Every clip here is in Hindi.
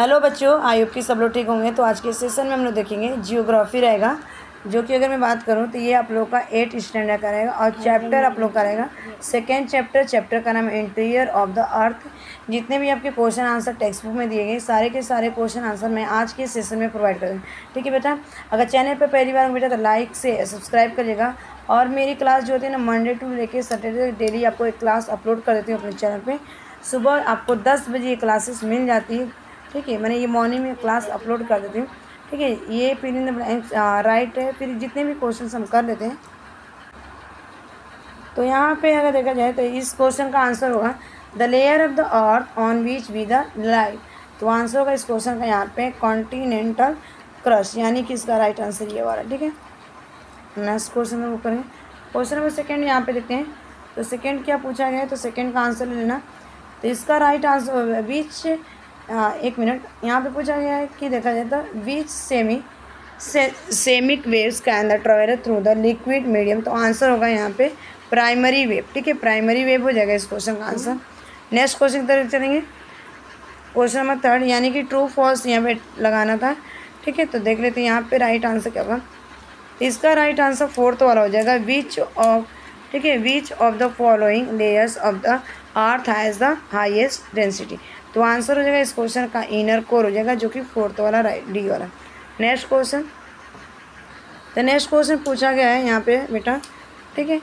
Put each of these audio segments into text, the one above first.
हेलो बच्चों, आई होप कि सब लोग ठीक होंगे। तो आज के सेशन में हम लोग देखेंगे जियोग्राफी रहेगा, जो कि अगर मैं बात करूं तो ये आप लोग का 8 स्टैंडर्ड का रहेगा और चैप्टर आप लोग का रहेगा सेकेंड चैप्टर का नाम है इंटीरियर ऑफ द अर्थ। जितने भी आपके क्वेश्चन आंसर टेक्स्ट बुक में दिए गए सारे के सारे क्वेश्चन आंसर मैं आज के सेशन में प्रोवाइड करूँगी। ठीक है बेटा, अगर चैनल पर पहली बार बेटा तो लाइक से सब्सक्राइब करिएगा। और मेरी क्लास जो होती है ना मंडे टू लेके सैटरडे डेली आपको एक क्लास अपलोड कर देती हूँ अपने चैनल पर। सुबह आपको 10 बजे ये क्लासेस मिल जाती है। ठीक है, मैंने ये मॉर्निंग में क्लास अपलोड कर देती हूँ। ठीक है, ये फिर इन द ब्लैंक्स राइट है, फिर जितने भी क्वेश्चन हम कर लेते हैं। तो यहाँ पे अगर देखा जाए तो इस क्वेश्चन का आंसर होगा the layer of the earth on which we the light. तो आंसर होगा इस क्वेश्चन का यहाँ पे कॉन्टिनेंटल क्रस्ट, यानी कि इसका राइट आंसर ये वाला। ठीक है, नेक्स्ट क्वेश्चन में वो करेंगे। क्वेश्चन नंबर सेकेंड यहाँ पे देखते हैं। तो सेकेंड क्या पूछा गया है, तो सेकेंड का आंसर ले लेना। तो इसका राइट आंसर बीच एक मिनट, यहाँ पे पूछा गया है कि देखा जाए तो which seismic waves can the travel through the liquid medium. तो आंसर होगा यहाँ पे प्राइमरी वेव। ठीक है, प्राइमरी वेव हो जाएगा इस क्वेश्चन का आंसर। नेक्स्ट क्वेश्चन की तरफ चलेंगे। क्वेश्चन नंबर थर्ड, यानी कि ट्रू फॉल्स यहाँ पे लगाना था। ठीक है, तो देख लेते हैं यहाँ पे राइट आंसर क्या होगा। इसका राइट आंसर फोर्थ वाला हो जाएगा विच ऑफ। ठीक है, which of the following layers of the earth has the highest density. तो आंसर हो जाएगा इस क्वेश्चन का इनर कोर हो जाएगा, जो कि फोर्थ वाला राइट डी वाला। नेक्स्ट क्वेश्चन, तो नेक्स्ट क्वेश्चन पूछा गया है यहाँ पे बेटा। ठीक है,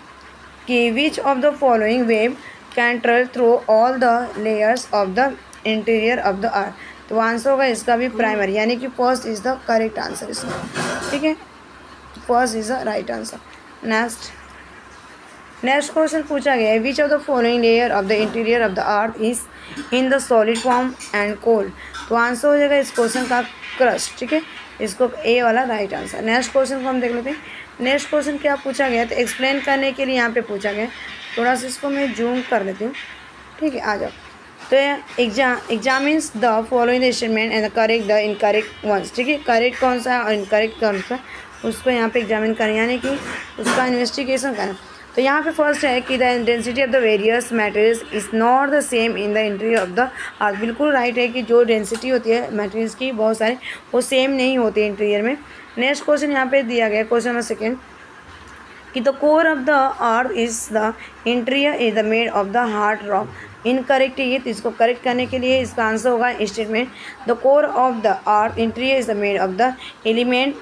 कि which of the following wave can travel through all the layers of the interior of the अर्थ। तो आंसर होगा इसका भी प्राइमरी, यानी कि first is the correct answer इसका। ठीक है, first is the right answer. Next question पूछा गया है which of the following layer of the interior of the earth is in the solid form and cold. तो आंसर हो जाएगा इस क्वेश्चन का क्रस्ट। ठीक है, इसको ए वाला राइट आंसर। नेक्स्ट क्वेश्चन को हम देख लेते हैं। नेक्स्ट क्वेश्चन क्या पूछा गया, तो एक्सप्लेन करने के लिए यहाँ पे पूछा गया। थोड़ा सा इसको मैं जूम कर लेती हूँ। ठीक है, आ जाओ। तो examines the following the statement and correct the incorrect ones. ठीक है, करेक्ट कौन सा है और इनकरेक्ट कौन सा, उसको यहाँ पे एग्जामिन करें, यानी कि उसका इन्वेस्टिगेशन करें। तो यहाँ पे फर्स्ट है कि the density of the various materials is not the same in the interior of the अर्थ। बिल्कुल राइट है कि जो डेंसिटी होती है मटेरियल्स की बहुत सारे, वो सेम नहीं होती है इंटीरियर में। नेक्स्ट क्वेश्चन यहाँ पे दिया गया क्वेश्चन नंबर सेकेंड, कि the core of the earth is the interior is the made of the hard rock. Incorrect है ये, तो इसको करेक्ट करने के लिए इसका आंसर होगा statement the core of the earth interior is the made of the element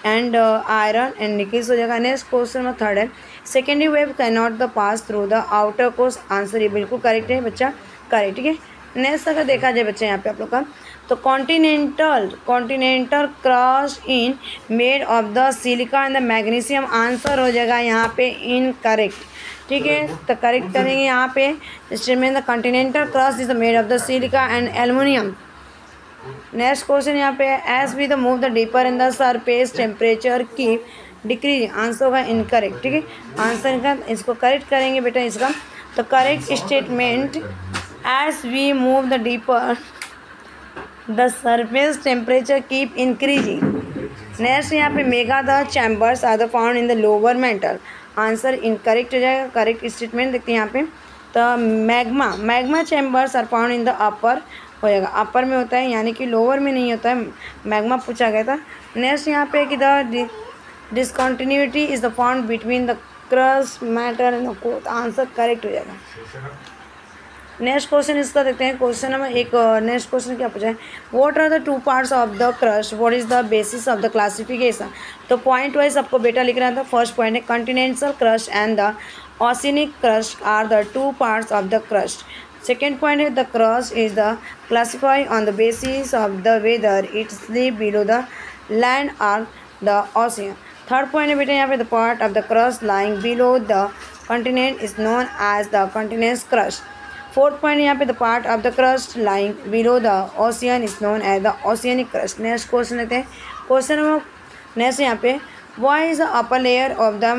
and iron and Nicholls हो जाएगा। नेक्स्ट क्वेश्चन में थर्ड है secondary wave can not the pass through the outer course. Answer ये बिल्कुल करेक्ट है बच्चा, करेक्ट। ठीक है, नेक्स्ट अगर देखा जाए बच्चा यहाँ पे आप लोग का, तो continental crust in made of the silica and the magnesium. Answer हो जाएगा यहाँ पे इनकरेक्ट। ठीक है, तो करेक्ट करेंगे यहाँ पे statement the continental crust is made of the silica and aluminium. Next question यहाँ पे as we the move the deeper in the surface temperature keep decrease. Answer होगा इनकरेक्ट। ठीक है, आंसर का इसको करेक्ट करेंगे बेटा इसका। तो correct statement as we move the deeper the surface temperature keep increasing. Next यहाँ पे magma the chambers are the found in the lower mantle. Answer incorrect हो जाएगा। करेक्ट स्टेटमेंट देखते हैं यहाँ पे, तो magma chambers are found in the upper हो जाएगा, अपर में होता है, यानी कि लोअर में नहीं होता है। मैग्मा पूछा गया था। नेक्स्ट यहाँ पे कि the discontinuity is the found between the crust matter and the core. Answer correct हो जाएगा। नेक्स्ट क्वेश्चन इसका देखते हैं। क्वेश्चन नंबर एक, नेक्स्ट क्वेश्चन क्या पूछा है, what are the two parts of the crust, what is the basis of the classification. तो पॉइंट वाइज आपको बेटा लिखना था। फर्स्ट पॉइंट है continental crust and the oceanic crust are the two parts of the crust. Second point is the crust is the classified on the basis of the whether it lives below the land or the ocean. Third point है बेटा यहाँ पे the part of the crust lying below the continent is known as the continental crust. Fourth point यहाँ पे the part of the crust lying below the ocean is known as the oceanic crust. Next question लेते हैं। Question number next यहाँ पे why is the upper layer of the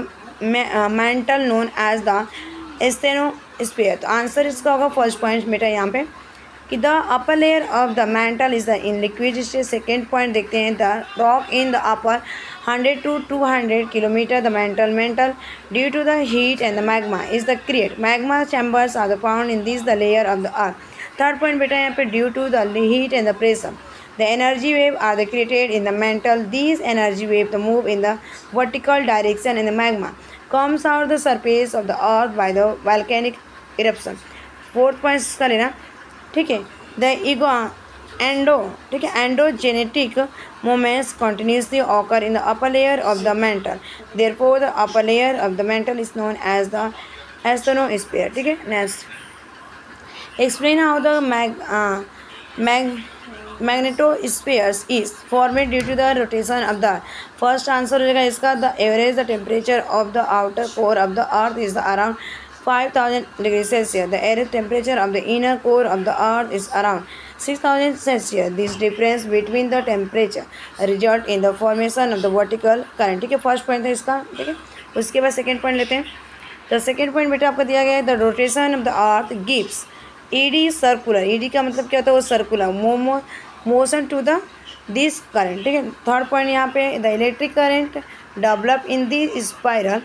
mantle known as the asthenosphere। तो आंसर इसका होगा फर्स्ट पॉइंट बेटा यहाँ पे कि the upper layer of the mantle is the in liquid state. Second point देखते हैं the rock in the upper 100 to 200 kilometre the mantle due to the heat and the magma is the create. Magma chambers are the found in this the layer of the earth. Third point बेटा यहाँ पे due to the heat and the pressure the energy wave are the created in the mantle. These energy wave the move in the vertical direction and the magma comes out the surface of the earth by the volcanic eruption. Fourth point इसका लेना, ठीक है. द एंडो, ठीक है, endogenetic movements continuously occur in the upper layer of the mantle. Therefore the upper layer of the mantle is known as the asthenosphere. ठीक है. Next explain how the magnetospheres is formed due to the rotation of the first answer हो जाएगा इसका the average the temperature of the outer core of the earth is around 5000 degrees Celsius. The average temperature of the inner core of the earth is around 6000 Celsius. This difference between the temperature result in the formation of the vertical current. ठीक है, फर्स्ट पॉइंट है इसका. ठीक है, उसके बाद सेकेंड पॉइंट लेते हैं. तो सेकेंड पॉइंट बेटा आपको दिया गया है the rotation of the earth gives eddy circular. Eddy का मतलब क्या होता है, वो circular motion to the this current. ठीक है. थर्ड पॉइंट यहाँ पे the electric current develop in the spiral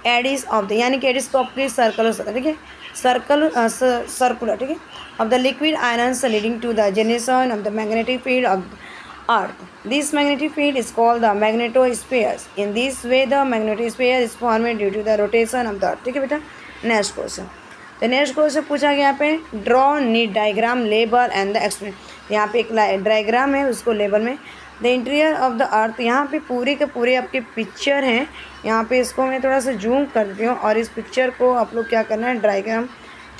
eddies of the, यानी कि एडिस को अपनी सर्कल हो सकता है. ठीक है, सर्कुलर. ठीक है, of the liquid irons leading to the generation of the magnetic field of earth. This magnetic field is called the magnetospheres. In this way the magnetosphere is formed due to the rotation of the earth. ठीक है बेटा. Next question. तो नेक्स्ट क्वेश्चन पूछा गया यहाँ पे draw neat diagram label and the explain. यहाँ पे एक डायग्राम है, उसको लेबल में द इंटीरियर ऑफ द अर्थ. यहाँ पे पूरे के पूरे आपके पिक्चर हैं. यहाँ पे इसको मैं थोड़ा सा जूम कर देती हूँ और इस पिक्चर को आप लोग क्या करना है, डायग्राम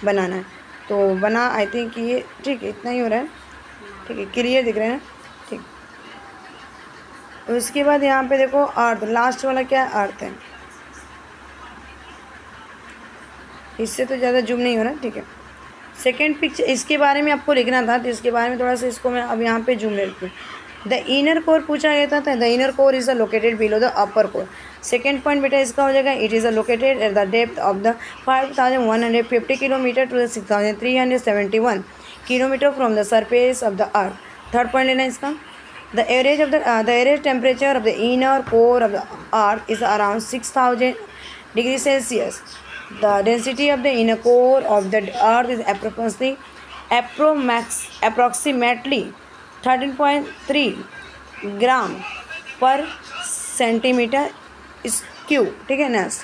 बनाना है. तो बना आई थिंक ये ठीक है, इतना ही हो रहा है. ठीक है, क्लियर दिख रहे हैं. ठीक. उसके बाद यहाँ पे देखो अर्थ, लास्ट वाला क्या है, अर्थ है. इससे तो ज़्यादा जूम नहीं हो रहा. ठीक है, सेकेंड पिक्चर इसके बारे में आपको लिखना था, तो इसके बारे में थोड़ा सा इसको मैं अब यहाँ पे जूम लेती हूँ. द इनर कोर पूछा गया था. The inner core is located below the upper core. Second point बेटा इसका हो जाएगा it is located at the depth of the 5150 kilometre to the 6371 kilometre from the surface of the earth. Third point लेना इसका the average temperature of the inner core of the earth is around 6000 degree Celsius. The density of the inner core of the earth is approximately 13.3 gram per centimeter cube. ठीक है. नेक्स्ट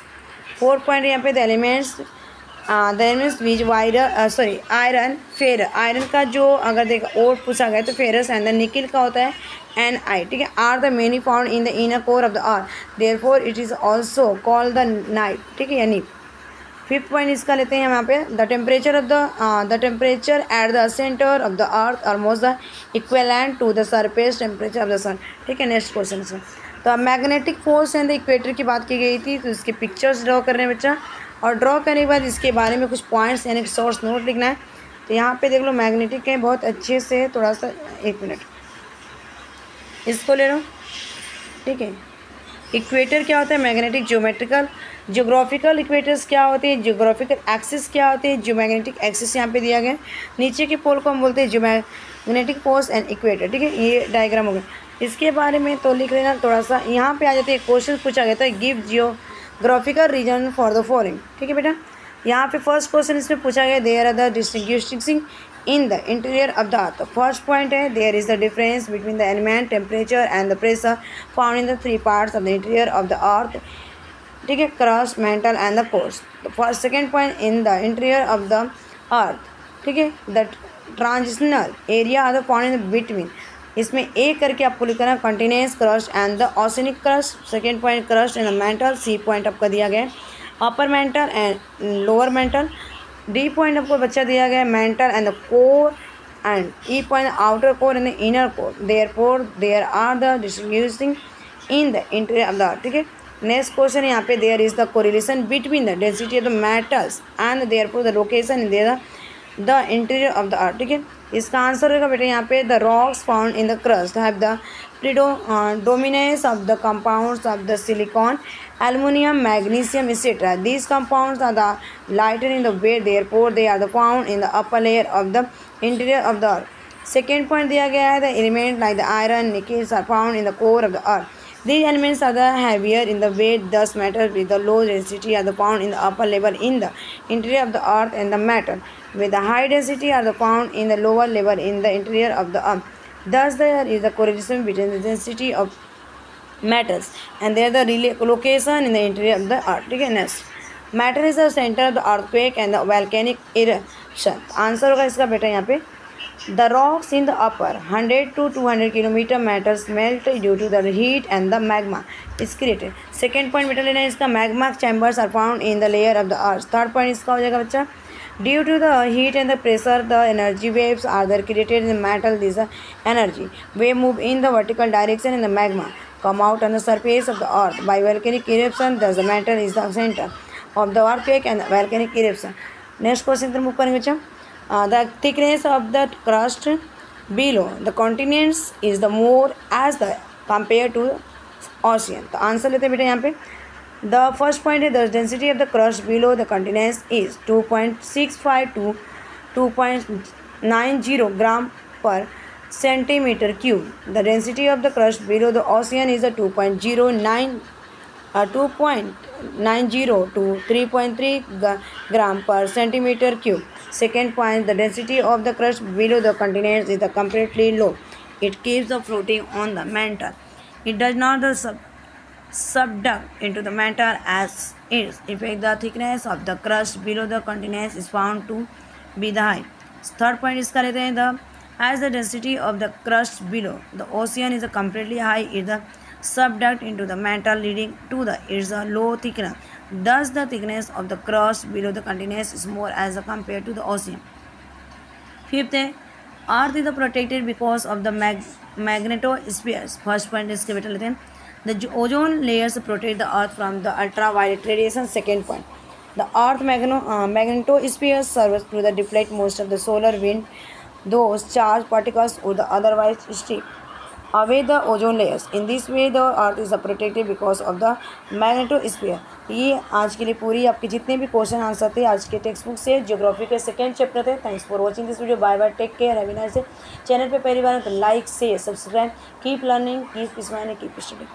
फोर्थ पॉइंट यहाँ पे the elements which iron ferrous. Iron का जो अगर देखा और पूछा गया तो फेरस एंड द निकिल का होता है Ni. ठीक है, are the many found in the inner core of the earth. Therefore it is also called the night. ठीक है, यानी फिफ्थ पॉइंट इसका लेते हैं यहाँ पे the temperature at the centre of the earth almost the equivalent to the surface temperature of the sun. ठीक है. नेक्स्ट क्वेश्चन इसमें तो magnetic force and the equator की बात की गई थी. तो इसके पिक्चर्स ड्रॉ कर रहे हैं बच्चा, और ड्रॉ करने के बाद इसके बारे में कुछ पॉइंट्स यानी सोर्स नोट लिखना है. तो यहाँ पे देख लो मैग्नेटिक है बहुत अच्छे से, थोड़ा सा एक मिनट इसको ले लो. ठीक है, इक्वेटर क्या होता है, मैग्नेटिक जियोग्राफिकल इक्वेटर्स क्या होते हैं, जियोग्राफिकल एक्सिस क्या होते हैं, जो मैग्नेटिक एक्सिस यहाँ पे दिया गया. नीचे के पोल को हम बोलते हैं जो मैग्नेटिक फोर्स एंड इक्वेटर. ठीक है, ये डायग्राम हो गया. इसके बारे में तो लिख लेना थोड़ा सा. यहाँ पे आ जाते हैं, क्वेश्चन पूछा गया था give geographical region for the following. ठीक है बेटा, यहाँ पे फर्स्ट क्वेश्चन इसमें पूछा गया there are the distinguishing in the interior of the earth. First point है there is the difference between the element temperature and the pressure found in the three parts of the interior of the earth. ठीक है, crust mantle and the cores. First second point in the interior of the earth. ठीक है, the transitional area are the found in between. इसमें एक करके आपको लिखना continuous crust and the oceanic crust. Second point crust in the mantle. C point आपका दिया गया upper mantle and lower mantle. D point आपको बच्चा दिया गया mantle and the core, and E point outer core and the inner core. Therefore there are the distributing in the interior of the earth. ठीक है. नेक्स्ट क्वेश्चन यहाँ पे there is the correlation between the density of the metals and therefore the location in the interior of the earth. ठीक है, इसका आंसर होगा बेटा यहाँ पे the rocks found in the crust have the predominance of the compounds of the silicon, aluminum, magnesium, etc. These compounds are the lighter in the weight, therefore they are the found in the upper layer of the interior of the earth. Second point दिया गया है the element like the iron, nickel are found in the core of the earth. These elements are the heavier in the weight, thus matter with the low density are the found in the upper level in the interior of the earth, and the matter with the high density are the found in the lower level in the interior of the earth. Thus there is a correlation between the density of metals and their the location in the interior of the earth. ठीक है, next, matter is the center of the earthquake and the volcanic eruption. Answer होगा इसका बेटा यहाँ पे the rocks in the upper 100 to 200 kilometer meters melt due to the heat and the magma is created. Second point बेटा लेना है इसका, magma chambers are found in the layer of the earth. Third point इसका हो जाएगा बच्चा, due to the heat and the pressure the energy waves are there created in the metal. This energy wave move in the vertical direction and the magma come out on the surface of the earth by volcanic eruption. Thus the metal is the center of the earthquake and the volcanic eruption. Next question तरफ move करेंगे बच्चा, the thickness of the crust below the continents is the more as the compared to ocean. तो आंसर लेते हैं बेटा यहाँ पे, the first point is the density of the crust below the continents is 2.65 to 2.90 gram per centimeter cube. The density of the crust below the ocean is a 2.90 to 3.3 gram per centimeter cube. Second point, the density of the crust below the continents is completely low. It keeps the floating on the mantle. It does not subduct into the mantle as is. In fact, the thickness of the crust below the continents is found to be the high. Third point is लेते हैं, the as the density of the crust below the ocean is completely high, it is subduct into the mantle leading to the its low thickness. Thus the thickness of the crust below the continents is more as compared to the ocean. Fifth है, earth is protected because of the magnetospheres. First point इसके बेटा लेते हैं, the ozone layers protect the earth from the ultraviolet radiation. Second point, the earth magnetosphere serves to the deflect most of the solar wind, those charged particles would otherwise strip away the ozone layers. In this way the earth is protected because of the magnetosphere. ये आज के लिए पूरी आपके जितने भी क्वेश्चन आंसर थे आज के टेक्स्ट बुक से ज्योग्राफी के सेकेंड चैप्टर थे. Thanks for watching this video. Bye bye, take care, have a nice day. Channel पे पहली बार तो लाइक से subscribe. Keep learning, keep smiling, keep studying.